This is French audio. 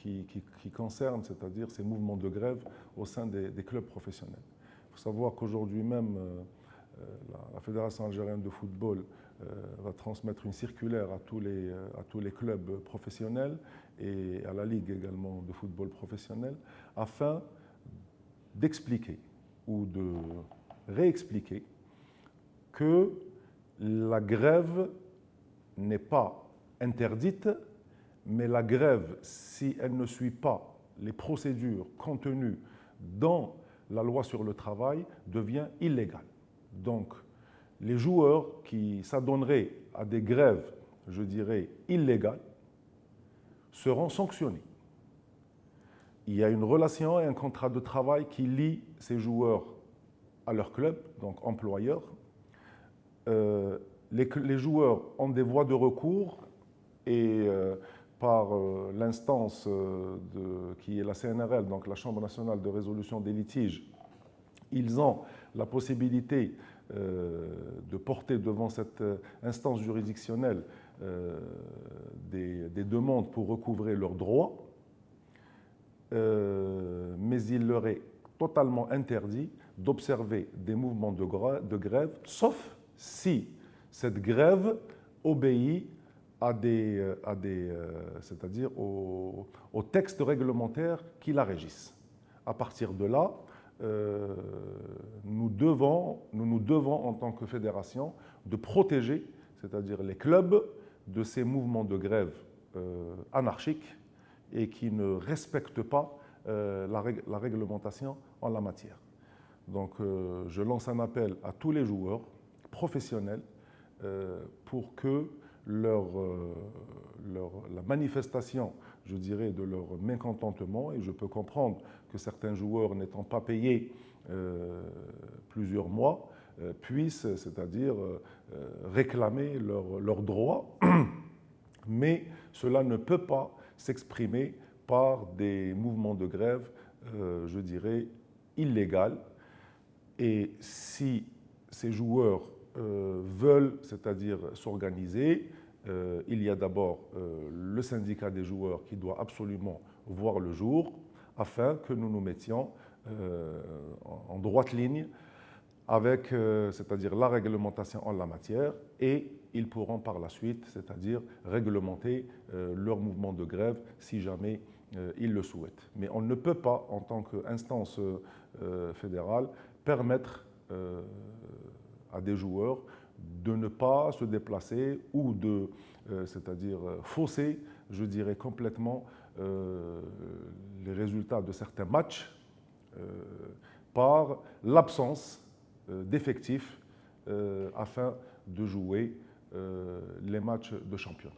qui concerne, c'est-à-dire ces mouvements de grève au sein des clubs professionnels. Il faut savoir qu'aujourd'hui même, la Fédération algérienne de football va transmettre une circulaire à tous les clubs professionnels et à la Ligue également de football professionnel afin d'expliquer ou de réexpliquer que la grève n'est pas interdite, mais la grève, si elle ne suit pas les procédures contenues dans la loi sur le travail, devient illégale. Donc, les joueurs qui s'adonneraient à des grèves, je dirais, illégales, seront sanctionnés. Il y a une relation et un contrat de travail qui lie ces joueurs à leur club, donc employeur. Les joueurs ont des voies de recours et par l'instance qui est la CNRL, donc la Chambre nationale de résolution des litiges, ils ont la possibilité de porter devant cette instance juridictionnelle des demandes pour recouvrer leurs droits, mais il leur est totalement interdit d'observer des mouvements de grève, sauf si cette grève obéit c'est-à-dire aux textes réglementaires qui la régissent. À partir de là, nous nous devons en tant que fédération de protéger, c'est-à-dire les clubs, de ces mouvements de grève anarchiques et qui ne respectent pas la réglementation en la matière. Donc je lance un appel à tous les joueurs professionnels pour que la manifestation, je dirais, de leur mécontentement, et je peux comprendre que certains joueurs n'étant pas payés plusieurs mois, puissent, c'est-à-dire réclamer leurs droits, mais cela ne peut pas s'exprimer par des mouvements de grève, je dirais, illégaux. Et si ces joueurs veulent, c'est-à-dire s'organiser, il y a d'abord le syndicat des joueurs qui doit absolument voir le jour afin que nous nous mettions en droite ligne avec, c'est-à-dire la réglementation en la matière, et ils pourront par la suite, c'est-à-dire réglementer leur mouvement de grève si jamais ils le souhaitent. Mais on ne peut pas, en tant qu'instance fédérale, permettre à des joueurs de ne pas se déplacer ou de, c'est-à-dire fausser, je dirais complètement, les résultats de certains matchs par l'absence d'effectifs afin de jouer les matchs de championnat.